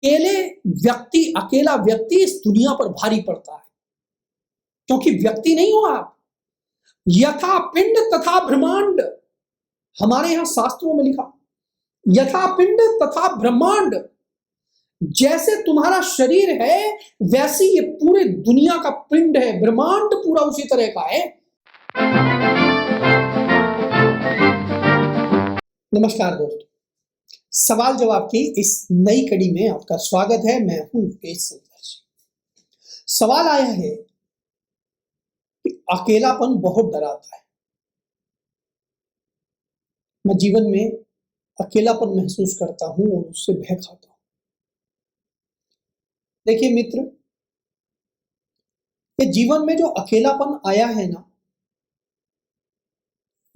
अकेला व्यक्ति इस दुनिया पर भारी पड़ता है, क्योंकि व्यक्ति नहीं हो आप। यथा पिंड तथा ब्रह्मांड, हमारे यहां शास्त्रों में लिखा, यथा पिंड तथा ब्रह्मांड, जैसे तुम्हारा शरीर है वैसे ये पूरे दुनिया का पिंड है, ब्रह्मांड पूरा उसी तरह का है। नमस्कार दोस्तों, सवाल जवाब की इस नई कड़ी में आपका स्वागत है। मैं हूं मुकेश संघर्ष। सवाल आया है कि अकेलापन बहुत डराता है। मैं जीवन में अकेलापन महसूस करता हूं और उससे भय खाता हूं। देखिए मित्र, ये जीवन में जो अकेलापन आया है ना,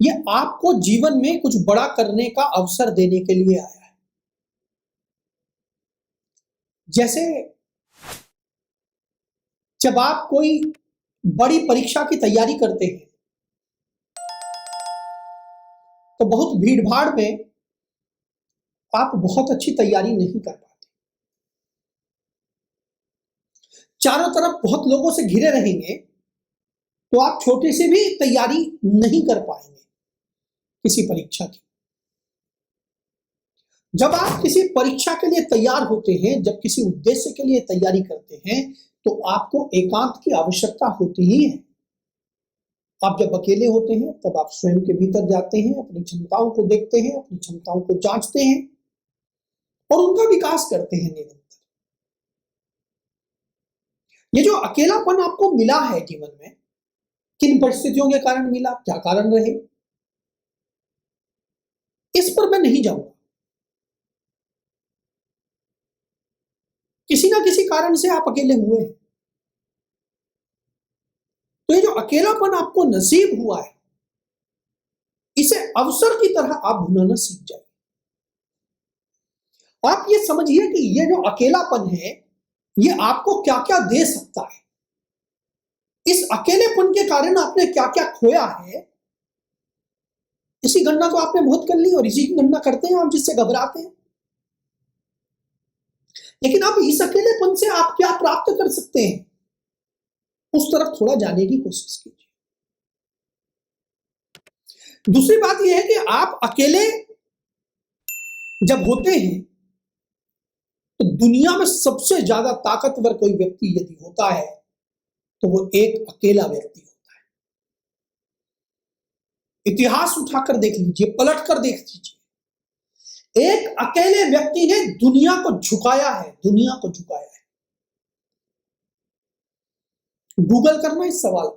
ये आपको जीवन में कुछ बड़ा करने का अवसर देने के लिए आया है। जैसे जब आप कोई बड़ी परीक्षा की तैयारी करते हैं तो बहुत भीड़-भाड़ में आप बहुत अच्छी तैयारी नहीं कर पाते। चारों तरफ बहुत लोगों से घिरे रहेंगे तो आप छोटी सी भी तैयारी नहीं कर पाएंगे किसी परीक्षा की। जब आप किसी परीक्षा के लिए तैयार होते हैं, जब किसी उद्देश्य के लिए तैयारी करते हैं, तो आपको एकांत की आवश्यकता होती ही है। आप जब अकेले होते हैं तब आप स्वयं के भीतर जाते हैं, अपनी क्षमताओं को देखते हैं, अपनी क्षमताओं को जांचते हैं और उनका विकास करते हैं निरंतर। ये जो अकेलापन आपको मिला है जीवन में, किन परिस्थितियों के कारण मिला, क्या कारण रहे, इस पर मैं नहीं जाऊंगा। किसी ना किसी कारण से आप अकेले हुए हैं, तो ये जो अकेलापन आपको नसीब हुआ है, इसे अवसर की तरह आप भुनाना सीख जाइए। आप ये समझिए कि ये जो अकेलापन है, ये आपको क्या क्या दे सकता है। इस अकेलेपन के कारण आपने क्या क्या खोया है, इसी गणना को आपने बहुत कर ली और इसी की गणना करते हैं आप, जिससे घबराते हैं। लेकिन अब इस अकेलेपन से आप क्या प्राप्त कर सकते हैं, उस तरफ थोड़ा जाने की कोशिश कीजिए। दूसरी बात यह है कि आप अकेले जब होते हैं तो दुनिया में सबसे ज्यादा ताकतवर कोई व्यक्ति यदि होता है तो वो एक अकेला व्यक्ति होता है। इतिहास उठाकर देख लीजिए, पलट कर देख लीजिए, एक अकेले व्यक्ति ने दुनिया को झुकाया है, दुनिया को झुकाया है। गूगल करना इस सवाल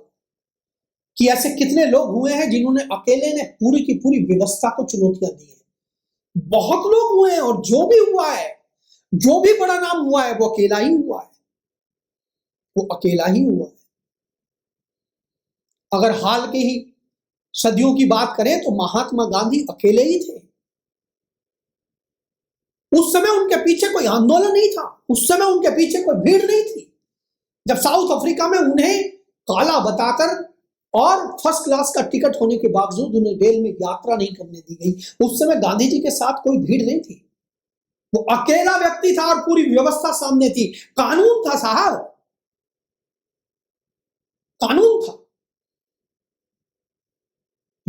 कि ऐसे कितने लोग हुए हैं जिन्होंने अकेले ने पूरी की पूरी व्यवस्था को चुनौतियां दी है। बहुत लोग हुए हैं और जो भी हुआ है, जो भी बड़ा नाम हुआ है, वो अकेला ही हुआ है, वो अकेला ही हुआ है। अगर हाल के ही सदियों की बात करें तो महात्मा गांधी अकेले ही थे। उस समय उनके पीछे कोई आंदोलन नहीं था, उस समय उनके पीछे कोई भीड़ नहीं थी। जब साउथ अफ्रीका में उन्हें काला बताकर और फर्स्ट क्लास का टिकट होने के बावजूद उन्हें रेल में यात्रा नहीं करने दी गई, उस समय गांधी जी के साथ कोई भीड़ नहीं थी। वो अकेला व्यक्ति था और पूरी व्यवस्था सामने थी। कानून था साहब, कानून था।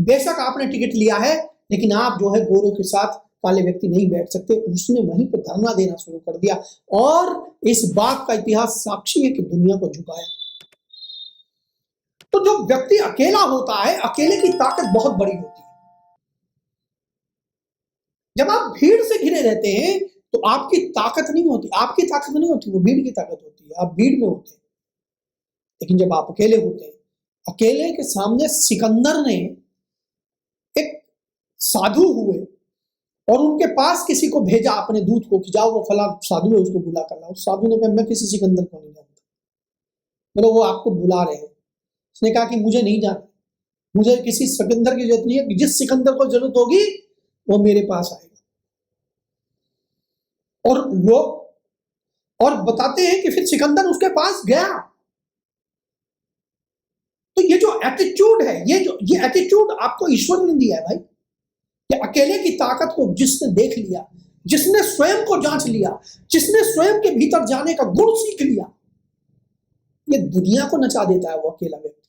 बेशक आपने टिकट लिया है, लेकिन आप जो है गोरों के साथ काले व्यक्ति नहीं बैठ सकते। उसने वहीं पर धरना देना शुरू कर दिया और इस बात का इतिहास साक्षी है कि दुनिया को झुकाया। तो जो व्यक्ति अकेला होता है, अकेले की ताकत बहुत बड़ी होती है। जब आप भीड़ से घिरे रहते हैं तो आपकी ताकत नहीं होती, आपकी ताकत नहीं होती, वो भीड़ की ताकत होती है। आप भीड़ में होते हैं। लेकिन जब आप अकेले होते हैं, अकेले के सामने सिकंदर ने, एक साधु हुए और उनके पास किसी को भेजा अपने दूत को कि जाओ वो फला साधु है, उसको बुला कर लाओ। साधु ने कहा मैं किसी सिकंदर को नहीं जानता। बोलो वो आपको बुला रहे हैं। उसने कहा कि मुझे नहीं जानता, मुझे किसी सिकंदर की जरूरत नहीं है, जिस सिकंदर को जरूरत होगी वो मेरे पास आएगा। और लोग और बताते हैं कि फिर सिकंदर उसके पास गया। तो ये जो एटीट्यूड है, ये एटीट्यूड आपको ईश्वर ने दिया है भाई। कि अकेले की ताकत को जिसने देख लिया, जिसने स्वयं को जांच लिया, जिसने स्वयं के भीतर जाने का गुण सीख लिया, ये दुनिया को नचा देता है वो अकेला व्यक्ति।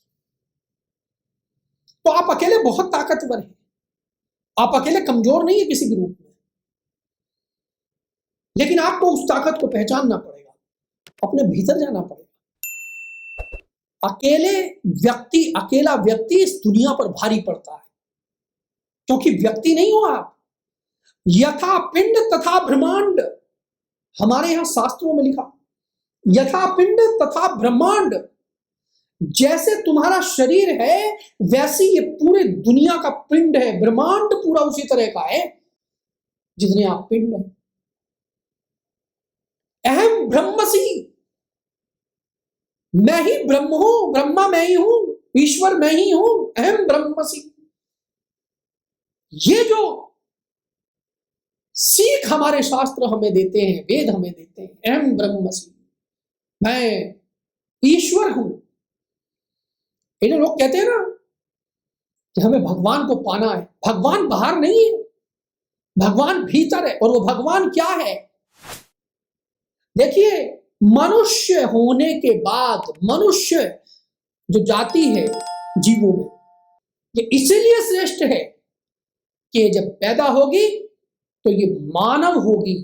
तो आप अकेले बहुत ताकतवर हैं, आप अकेले कमजोर नहीं है किसी भी रूप में, लेकिन आपको उस ताकत को पहचानना पड़ेगा, अपने भीतर जाना पड़ेगा। अकेला व्यक्ति इस दुनिया पर भारी पड़ता है, क्योंकि व्यक्ति नहीं हो आप। यथा पिंड तथा ब्रह्मांड, हमारे यहां शास्त्रों में लिखा, यथा पिंड तथा ब्रह्मांड, जैसे तुम्हारा शरीर है वैसी ये पूरे दुनिया का पिंड है, ब्रह्मांड पूरा उसी तरह का है जितने आप पिंड है। अहम ब्रह्मसि, मैं ही ब्रह्म हूं, ब्रह्मा मैं ही हूं, ईश्वर मैं ही हूं, अहम ब्रह्मसि। ये जो सीख हमारे शास्त्र हमें देते हैं, वेद हमें देते हैं, अहम ब्रह्मसि, मैं ईश्वर हूं। इन्हें लोग कहते हैं ना कि हमें भगवान को पाना है। भगवान बाहर नहीं है, भगवान भीतर है। और वो भगवान क्या है? देखिए, मनुष्य होने के बाद, मनुष्य जो जाति है जीवों में, ये इसीलिए श्रेष्ठ है कि जब पैदा होगी तो ये मानव होगी,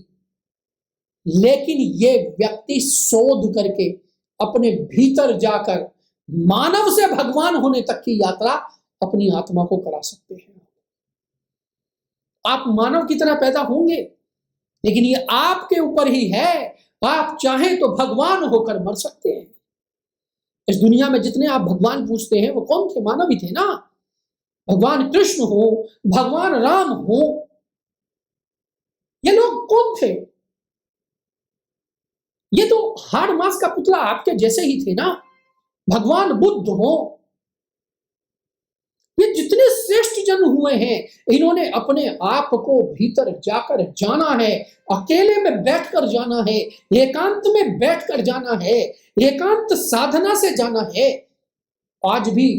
लेकिन ये व्यक्ति शोध करके अपने भीतर जाकर मानव से भगवान होने तक की यात्रा अपनी आत्मा को करा सकते हैं। आप मानव की तरह पैदा होंगे, लेकिन ये आपके ऊपर ही है। आप चाहें तो भगवान होकर मर सकते हैं। इस दुनिया में जितने आप भगवान पूछते हैं वो कौन थे? मानव ही थे ना। भगवान कृष्ण हो, भगवान राम हो, ये लोग कौन थे? ये तो हाड़ मांस का पुतला आपके जैसे ही थे ना। भगवान बुद्ध हो, ये जितने श्रेष्ठ जन हुए हैं, इन्होंने अपने आप को भीतर जाकर जाना है, अकेले में बैठकर जाना है, एकांत में बैठकर जाना है, एकांत साधना से जाना है। आज भी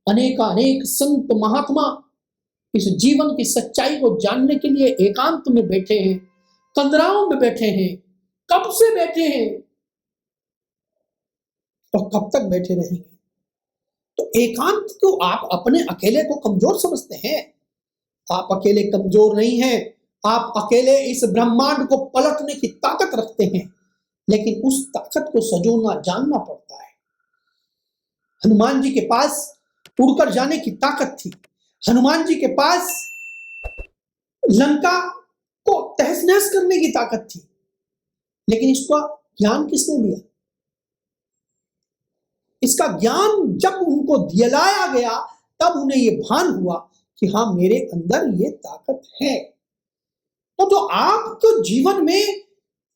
अनेक संत महात्मा इस जीवन की सच्चाई को जानने के लिए एकांत में बैठे हैं, कंदराओं में बैठे हैं। कब से बैठे हैं और कब तक बैठे रहेंगे? तो एकांत को आप अपने अकेले को कमजोर समझते हैं। आप अकेले कमजोर नहीं हैं, आप अकेले इस ब्रह्मांड को पलटने की ताकत रखते हैं, लेकिन उस ताकत को सजोना जानना पड़ता है। हनुमान जी के पास उड़कर जाने की ताकत थी, हनुमान जी के पास लंका को तहस नहस करने की ताकत थी, लेकिन इसका ज्ञान किसने दिया? इसका ज्ञान जब उनको दिलाया गया तब उन्हें यह भान हुआ कि हाँ, मेरे अंदर ये ताकत है। तो आपको जीवन में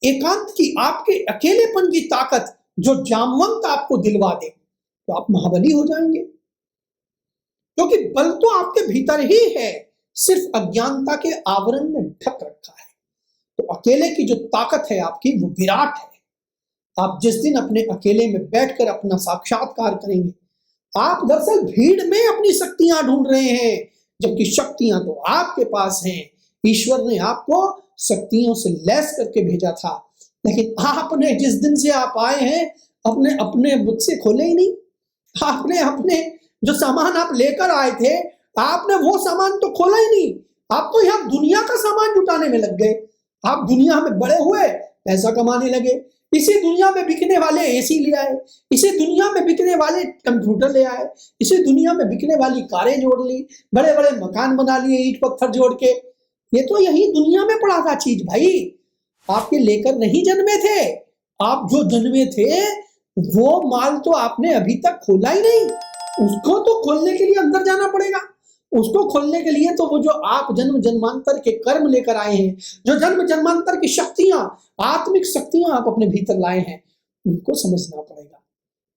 एकांत की, आपके अकेलेपन की ताकत जो जामवंत आपको दिलवा दे, तो आप महाबली हो जाएंगे, क्योंकि बल तो आपके भीतर ही है, सिर्फ अज्ञानता के आवरण ने ढक रखा है। तो अकेले की जो ताकत है आपकी, वो विराट है। आप जिस दिन अपने अकेले में बैठकर अपना साक्षात्कार करेंगे, आप दरअसल भीड़ में अपनी शक्तियां ढूंढ रहे हैं, जबकि शक्तियां तो आपके पास हैं। ईश्वर ने आपको शक्तियों से लैस करके भेजा था, लेकिन आपने जिस दिन से आप आए हैं अपने बुक से खोले ही नहीं। आपने अपने जो सामान आप लेकर आए थे, आपने वो सामान तो खोला ही नहीं। आप तो यहाँ दुनिया का सामान जुटाने में लग गए। आप दुनिया में बड़े हुए, पैसा कमाने लगे, इसी दुनिया में बिकने वाले एसी ले आए, इसी दुनिया में बिकने वाले कंप्यूटर ले आए, इसी दुनिया में बिकने वाली कारें जोड़ ली, बड़े बड़े मकान बना लिए ईंट पत्थर जोड़ के। ये तो यही दुनिया में पड़ा था चीज भाई, आपके लेकर नहीं जन्मे थे। आप जो जन्मे थे वो माल तो आपने अभी तक खोला ही नहीं। उसको तो खोलने के लिए अंदर जाना पड़ेगा। उसको खोलने के लिए तो वो जो आप जन्म जन्मांतर के कर्म लेकर आए हैं, जो जन्म जन्मांतर की शक्तियां, आत्मिक शक्तियां आप अपने भीतर लाए हैं, उनको समझना पड़ेगा।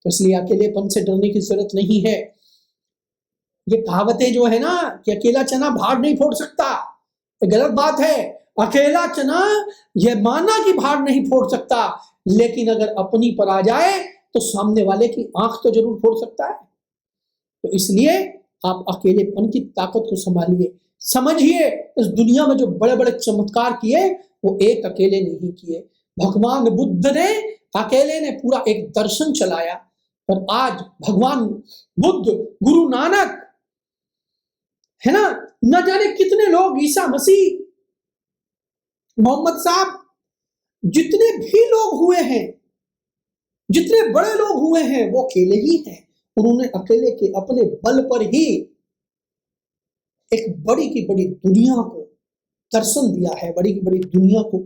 तो इसलिए अकेलेपन से डरने की जरूरत नहीं है। ये कहावतें जो है ना कि अकेला चना भार नहीं फोड़ सकता, ये गलत बात है। अकेला चना ये माना कि भार नहीं फोड़ सकता, लेकिन अगर अपनी पर आ जाए तो सामने वाले की आंख तो जरूर फोड़ सकता है। तो इसलिए आप अकेलेपन की ताकत को संभालिए, समझिए इस दुनिया में जो बड़े बड़े चमत्कार किए वो एक अकेले नहीं किए। भगवान बुद्ध ने अकेले ने पूरा एक दर्शन चलाया, और आज भगवान बुद्ध, गुरु नानक, है ना, न जाने कितने लोग, ईसा मसीह, मोहम्मद साहब, जितने भी लोग हुए हैं, जितने बड़े लोग हुए हैं, वो अकेले ही हैं। उन्होंने अकेले के अपने बल पर ही एक बड़ी की बड़ी दुनिया को दर्शन दिया है, बड़ी की बड़ी दुनिया को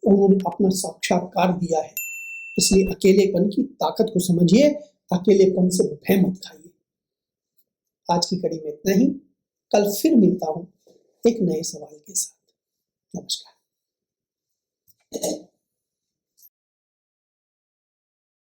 उन्होंने अपना साक्षात्कार दिया है। इसलिए अकेलेपन की ताकत को समझिए, अकेलेपन से भय मत खाइए। आज की कड़ी में इतना ही, कल फिर मिलता हूं एक नए सवाल के साथ। नमस्कार।